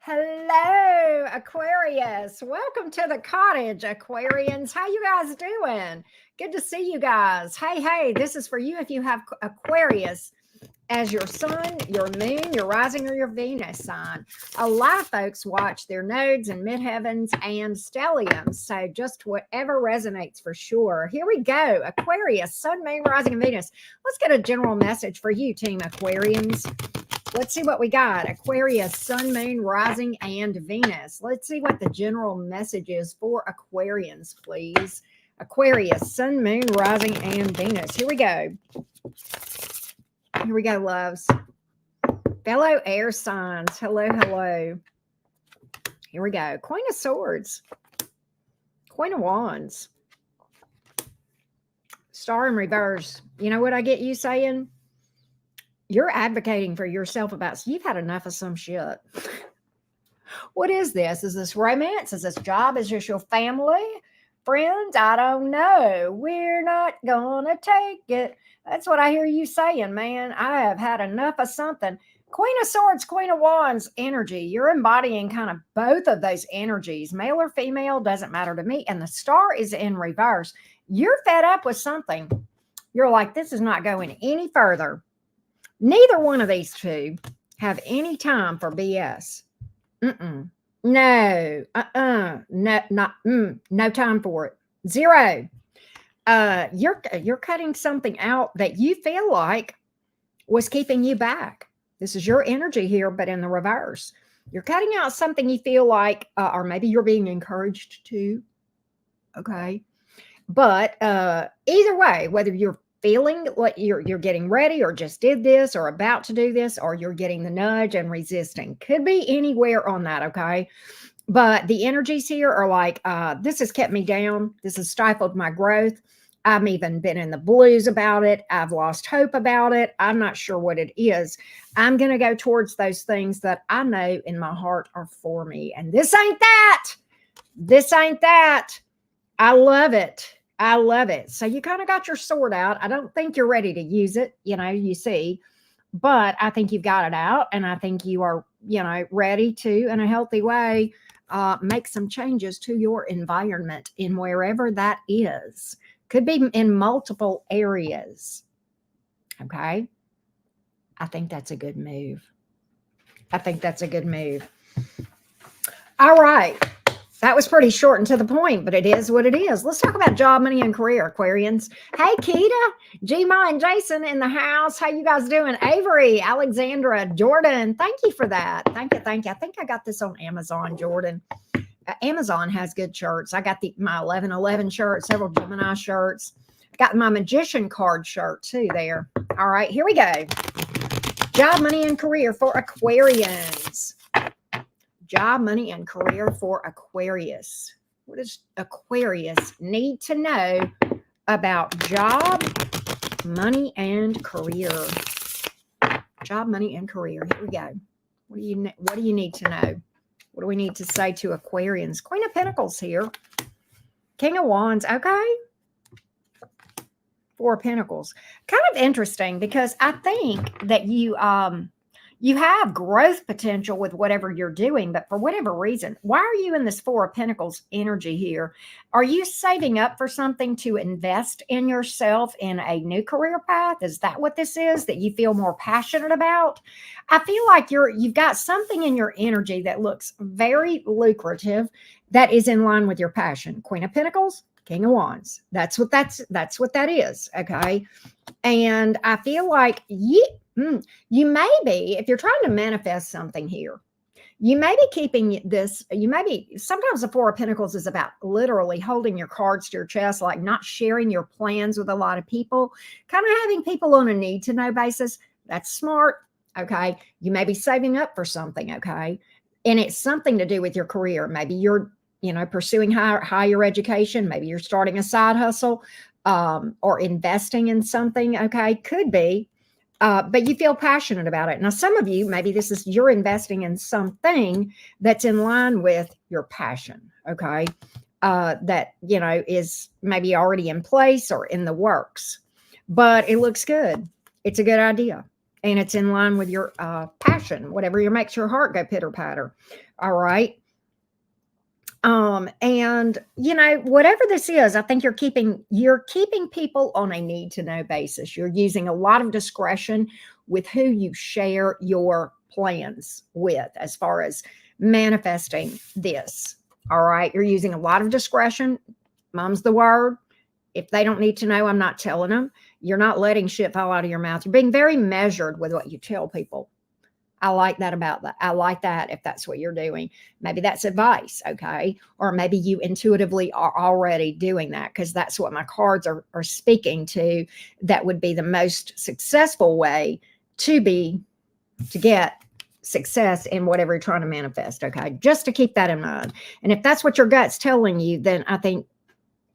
Hello, Aquarius. Welcome to the cottage, Aquarians. How you guys doing? Good to see you guys. Hey, this is for you if you have Aquarius as your sun, your moon, your rising, or your Venus sign. A lot of folks watch their nodes and midheavens and stelliums. So just whatever resonates for sure. Here we go. Aquarius, sun, moon, rising, and Venus. Let's get a general message for you, Team Aquarians. Let's see what we got. Aquarius, sun, moon, rising, and Venus. Let's see what the general message is for Aquarians, please. Aquarius, sun, moon, rising, and Venus. Here we go. Here we go, loves. Fellow air signs. Hello. Here we go. Queen of Swords. Queen of Wands. Star in reverse. You know what I get you saying? You're advocating for yourself about, you've had enough of some shit. What is this? Is this romance? Is this job? Is this your family? Friends? I don't know. We're not gonna take it. That's what I hear you saying, man. I have had enough of something. Queen of Swords, Queen of Wands energy. You're embodying kind of both of those energies. Male or female, doesn't matter to me. And the star is in reverse. You're fed up with something. You're like, this is not going any further. Neither one of these two have any time for BS. No, no, no time for it. Zero. You're cutting something out that you feel like was keeping you back. This is your energy here, but in the reverse. You're cutting out something you feel like, or maybe you're being encouraged to. Okay. But either way, whether you're feeling like you're getting ready or just did this or about to do this, or you're getting the nudge and resisting, could be anywhere on that. Okay. But the energies here are like, this has kept me down. This has stifled my growth. I've even been in the blues about it. I've lost hope about it. I'm not sure what it is. I'm going to go towards those things that I know in my heart are for me. And this ain't that. This ain't that. I love it. I love it. So you kind of got your sword out. I don't think you're ready to use it, you see, but I think you've got it out, and I think you are, ready to, in a healthy way, make some changes to your environment in wherever that is. Could be in multiple areas. Okay. I think that's a good move. All right. That was pretty short and to the point, but it is what it is. Let's talk about job, money, and career, Aquarians. Hey, Keita, Gma, and Jason in the house. How you guys doing? Avery, Alexandra, Jordan. Thank you for that. Thank you. I think I got this on Amazon, Jordan. Amazon has good shirts. I got my 1111 shirt, several Gemini shirts. Got my magician card shirt too there. All right, here we go. Job, money, and career for Aquarians. Job, money, and career for Aquarius. What does Aquarius need to know about job, money, and career? Job, money, and career. Here we go. What do you need to know? What do we need to say to Aquarians? Queen of Pentacles here. King of Wands. Okay. Four of Pentacles. Kind of interesting because I think that you have growth potential with whatever you're doing, but for whatever reason, why are you in this Four of Pentacles energy here? Are you saving up for something to invest in yourself in a new career path? Is that what this is that you feel more passionate about? I feel like you've got something in your energy that looks very lucrative that is in line with your passion. Queen of Pentacles, King of Wands. That's what that is. Okay. And I feel like you may be, if you're trying to manifest something here, you may be keeping this, sometimes the Four of Pentacles is about literally holding your cards to your chest, like not sharing your plans with a lot of people, kind of having people on a need to know basis. That's smart. Okay. You may be saving up for something. Okay. And it's something to do with your career. Maybe you're, pursuing higher education. Maybe you're starting a side hustle, or investing in something. Okay. Could be. But you feel passionate about it. Now, some of you, maybe you're investing in something that's in line with your passion, okay? That, is maybe already in place or in the works, but it looks good. It's a good idea. and it's in line with your passion, whatever makes your heart go pitter patter. All right. And whatever this is, I think you're keeping people on a need to know basis. You're using a lot of discretion with who you share your plans with as far as manifesting this. All right. You're using a lot of discretion. Mom's the word. If they don't need to know, I'm not telling them. You're not letting shit fall out of your mouth. You're being very measured with what you tell people. I like that about that. I like that if that's what you're doing. Maybe that's advice, okay? Or maybe you intuitively are already doing that because that's what my cards are speaking to. That would be the most successful way to get success in whatever you're trying to manifest, okay? Just to keep that in mind. And if that's what your gut's telling you, then I think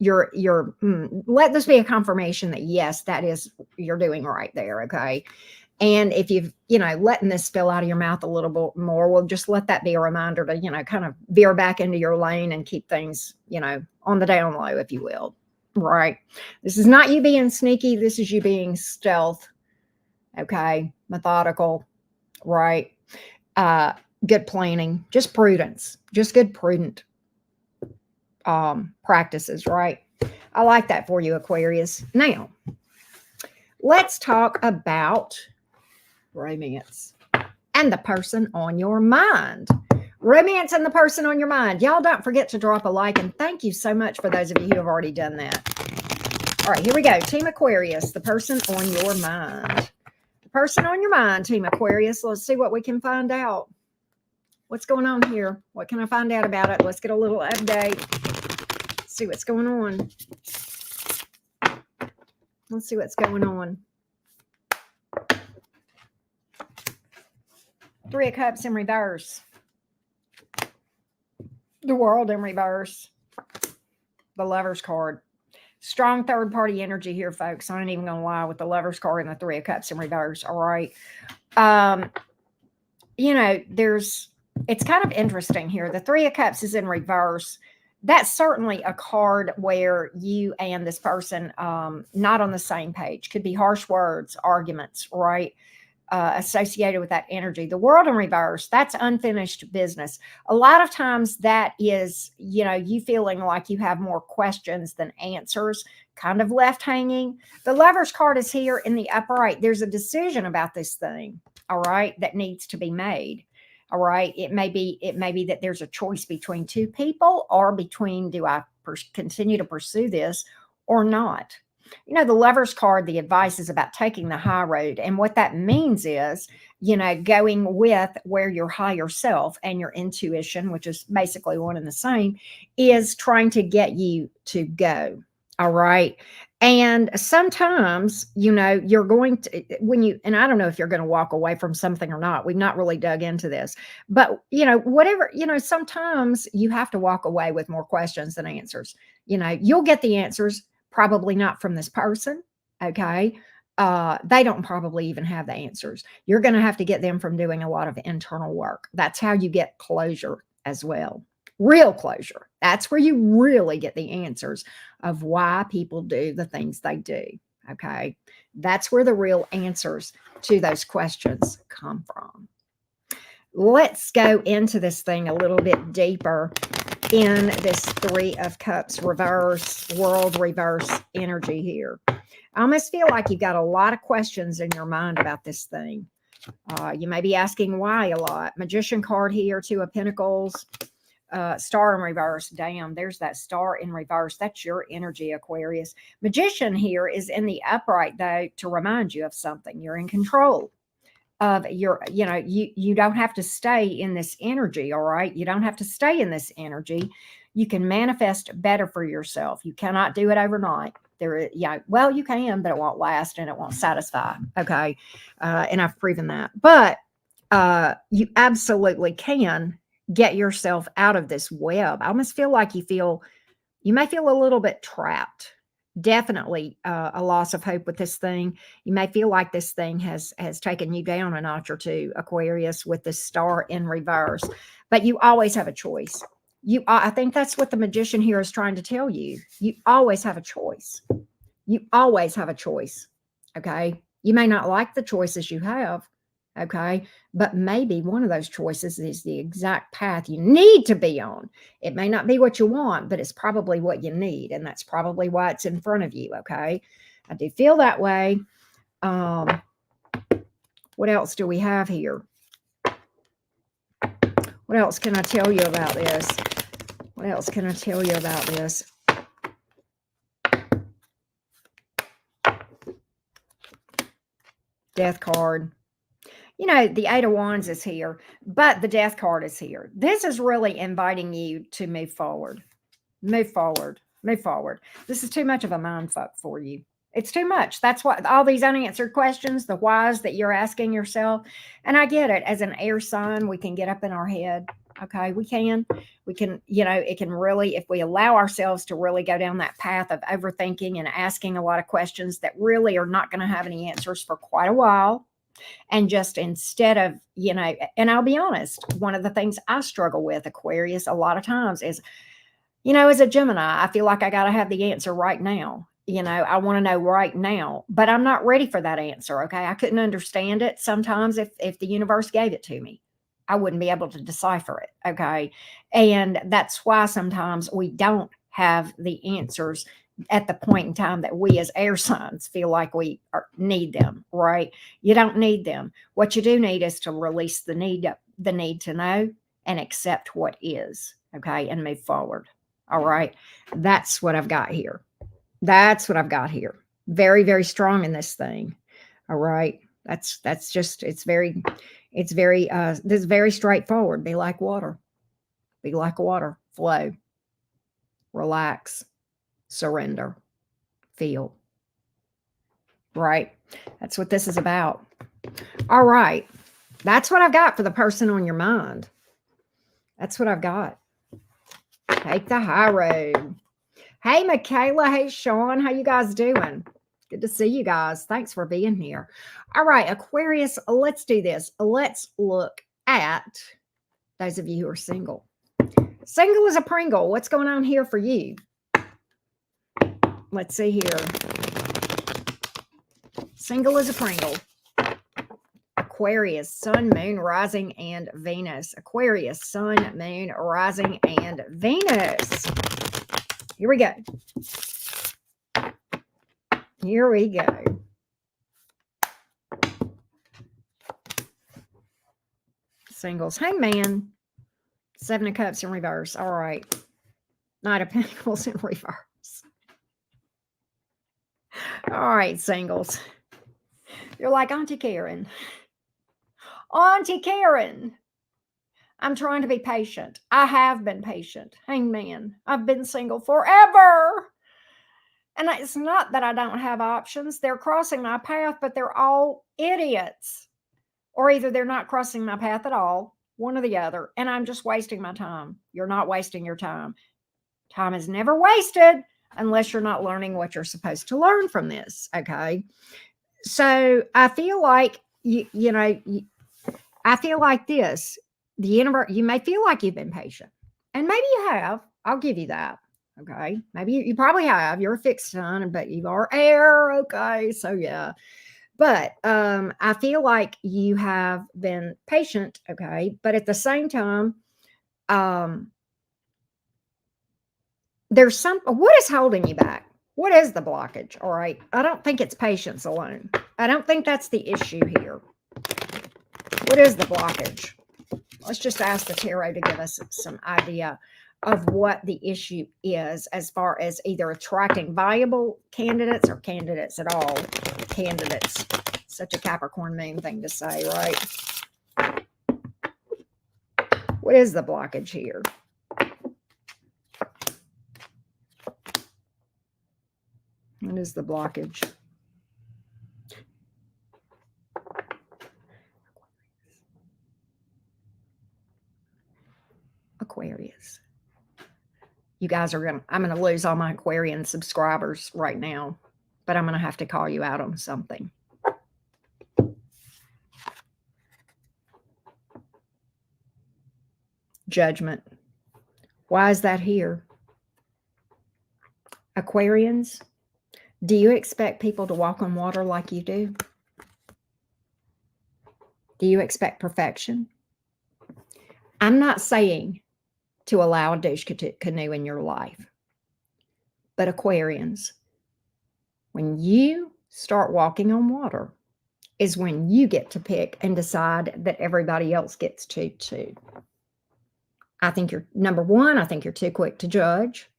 let this be a confirmation that yes, that is you're doing right there, okay? And if you've, letting this spill out of your mouth a little bit more, well, just let that be a reminder to, kind of veer back into your lane and keep things, on the down low, if you will. Right. This is not you being sneaky. This is you being stealth. Okay. Methodical. Right. Good planning, just prudence, just good, prudent practices. Right. I like that for you, Aquarius. Now, let's talk about romance and the person on your mind. Romance and the person on your mind. Y'all don't forget to drop a like, and thank you so much for those of you who have already done that. All right, here we go. Team Aquarius, the person on your mind. The person on your mind, Team Aquarius. Let's see what we can find out. What's going on here? What can I find out about it? Let's get a little update. See what's going on. Let's see what's going on. Three of Cups in reverse. The World in reverse. The Lover's card. Strong third party energy here, folks. I ain't even going to lie with the Lover's card and the Three of Cups in reverse. All right. It's kind of interesting here. The Three of Cups is in reverse. That's certainly a card where you and this person not on the same page. Could be harsh words, arguments, right? Associated with that energy. The World in reverse, that's unfinished business. A lot of times that is, you feeling like you have more questions than answers, kind of left hanging. The Lover's card is here in the upper right. There's a decision about this thing, all right, that needs to be made. All right. It may be that there's a choice between two people or between do I continue to pursue this or not? The Lover's card, the advice is about taking the high road. And what that means is, going with where your higher self and your intuition, which is basically one and the same, is trying to get you to go. All right. And sometimes, you're going to, and I don't know if you're going to walk away from something or not. We've not really dug into this, but, whatever, sometimes you have to walk away with more questions than answers. You'll get the answers, probably not from this person. Okay. They don't probably even have the answers. You're going to have to get them from doing a lot of internal work. That's how you get closure as well. Real closure. That's where you really get the answers of why people do the things they do. Okay. That's where the real answers to those questions come from. Let's go into this thing a little bit deeper in this Three of Cups reverse, World reverse energy here. I almost feel like you've got a lot of questions in your mind about this thing. You may be asking why a lot. Magician card here, Two of Pentacles. Star in reverse. Damn, there's that star in reverse. That's your energy, Aquarius. Magician here is in the upright, though, to remind you of something. You're in control of your, you don't have to stay in this energy. All right. You don't have to stay in this energy. You can manifest better for yourself. You cannot do it overnight. Well, you can, but it won't last and it won't satisfy. Okay. And I've proven that, but you absolutely can get yourself out of this web. I almost feel like you may feel a little bit trapped. Definitely a loss of hope with this thing. You may feel like this thing has taken you down a notch or two, Aquarius, with this star in reverse. But you always have a choice. I think that's what the Magician here is trying to tell you. You always have a choice. You always have a choice. Okay. You may not like the choices you have, okay? But maybe one of those choices is the exact path you need to be on. It may not be what you want, but it's probably what you need. And that's probably why it's in front of you, okay? I do feel that way. What else do we have here? What else can I tell you about this? What else can I tell you about this? Death card. You know, the Eight of Wands is here, but the Death card is here. This is really inviting you to move forward. Move forward. Move forward. This is too much of a mind fuck for you. It's too much. That's what all these unanswered questions, the whys that you're asking yourself. And I get it. As an air sign, we can get up in our head. Okay, we can, you know, it can really, if we allow ourselves to really go down that path of overthinking and asking a lot of questions that really are not going to have any answers for quite a while. And just instead of, you know, and I'll be honest, one of the things I struggle with, Aquarius, a lot of times is, you know, as a Gemini, I feel like I got to have the answer right now. You know, I want to know right now, but I'm not ready for that answer. Okay. I couldn't understand it sometimes if the universe gave it to me. I wouldn't be able to decipher it. Okay. And that's why sometimes we don't have the answers at the point in time that we as air signs feel like we need them, right? You don't need them. What you do need is to release the need to know and accept what is, okay, and move forward. All right. That's what I've got here. That's what I've got here. Very, very strong in this thing. All right. That's just, this is very straightforward. Be like water. Be like water. Flow. Relax. Surrender. Feel. Right. That's what this is about. All right. That's what I've got for the person on your mind. That's what I've got. Take the high road. Hey, Michaela. Hey, Sean. How you guys doing? Good to see you guys. Thanks for being here. All right, Aquarius, let's do this. Let's look at those of you who are single. Single as a Pringle. What's going on here for you? Let's see here. Single as a Pringle. Aquarius, Sun, Moon, Rising, and Venus. Aquarius, Sun, Moon, Rising, and Venus. Here we go. Here we go. Singles. Hangman. Seven of Cups in reverse. All right. Knight of Pentacles in reverse. All right, singles. You're like, Auntie Karen. Auntie Karen. I'm trying to be patient. I have been patient. Hangman. I've been single forever. And it's not that I don't have options. They're crossing my path, but they're all idiots. Or either they're not crossing my path at all, one or the other, and I'm just wasting my time. You're not wasting your time. Time is never wasted unless you're not learning what you're supposed to learn from this, okay? So I feel like, I feel like this. The universe, you may feel like you've been patient, and maybe you have. I'll give you that. Okay. Maybe you probably have. You're a fixed sign, but you are air. Okay. So yeah. But I feel like you have been patient. Okay. But at the same time, there's what is holding you back? What is the blockage? All right. I don't think it's patience alone. I don't think that's the issue here. What is the blockage? Let's just ask the tarot to give us some idea of what the issue is as far as either attracting viable candidates or candidates at all. Candidates. Such a Capricorn moon thing to say, right? What is the blockage here? What is the blockage? Aquarius. You guys are I'm going to lose all my Aquarian subscribers right now, but I'm going to have to call you out on something. Judgment. Why is that here? Aquarians, do you expect people to walk on water like you do? Do you expect perfection? I'm not saying to allow a douche canoe in your life, but Aquarians, when you start walking on water, is when you get to pick and decide that everybody else gets to too. I think you're, number one, I think you're too quick to judge.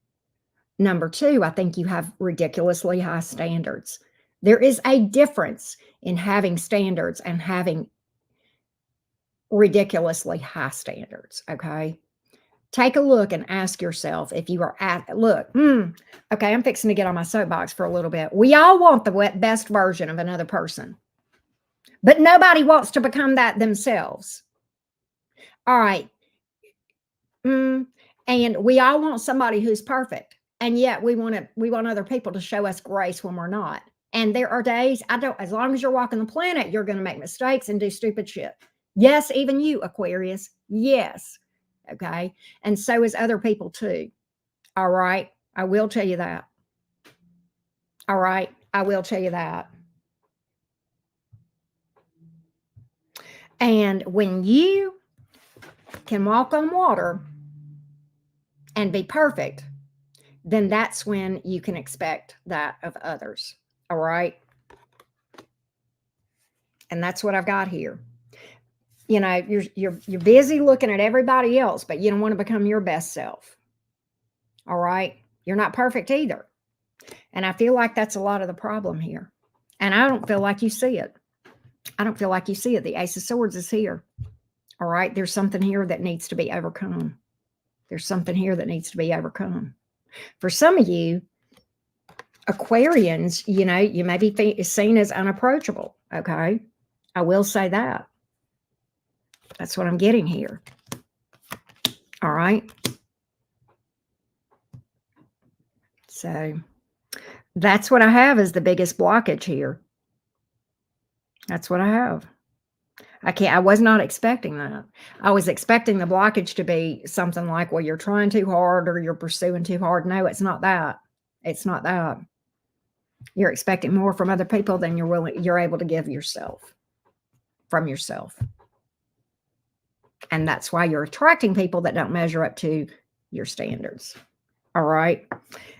Number two, I think you have ridiculously high standards. There is a difference in having standards and having ridiculously high standards, okay? Take a look and ask yourself if you are at, look, okay, I'm fixing to get on my soapbox for a little bit. We all want the best version of another person, but nobody wants to become that themselves. All right. And we all want somebody who's perfect. And yet we want other people to show us grace when we're not. And there are days, as long as you're walking the planet, you're going to make mistakes and do stupid shit. Yes, even you, Aquarius. Yes. Okay. And so is other people too. All right. I will tell you that. All right. I will tell you that. And when you can walk on water and be perfect, then that's when you can expect that of others. All right. And that's what I've got here. You know, you're busy looking at everybody else, but you don't want to become your best self. All right. You're not perfect either. And I feel like that's a lot of the problem here. And I don't feel like you see it. I don't feel like you see it. The Ace of Swords is here. All right. There's something here that needs to be overcome. There's something here that needs to be overcome. For some of you, Aquarians, you know, you may be seen as unapproachable. Okay. I will say that. That's what I'm getting here. All right. So that's what I have as the biggest blockage here. That's what I have. I was not expecting that. I was expecting the blockage to be something like, well, you're trying too hard or you're pursuing too hard. No, it's not that. It's not that. You're expecting more from other people than you're able to give yourself, from yourself. And that's why you're attracting people that don't measure up to your standards. All right.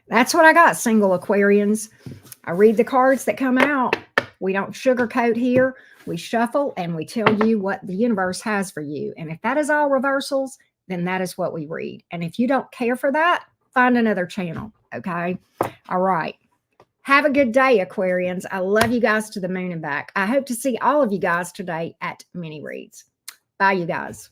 That's what I got, single Aquarians. I read the cards that come out. We don't sugarcoat here. We shuffle and we tell you what the universe has for you. And if that is all reversals, then that is what we read. And if you don't care for that, find another channel. Okay. All right. Have a good day, Aquarians. I love you guys to the moon and back. I hope to see all of you guys today at mini reads. Bye, you guys.